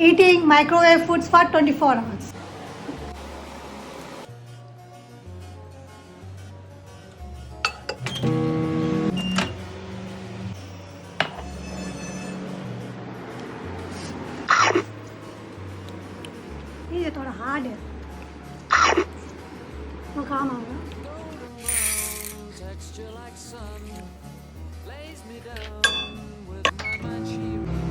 Eating microwave foods for 24 hours. ये थोड़ा hard है वो काम आएगा Texture like sun lays me down with my mind she runs.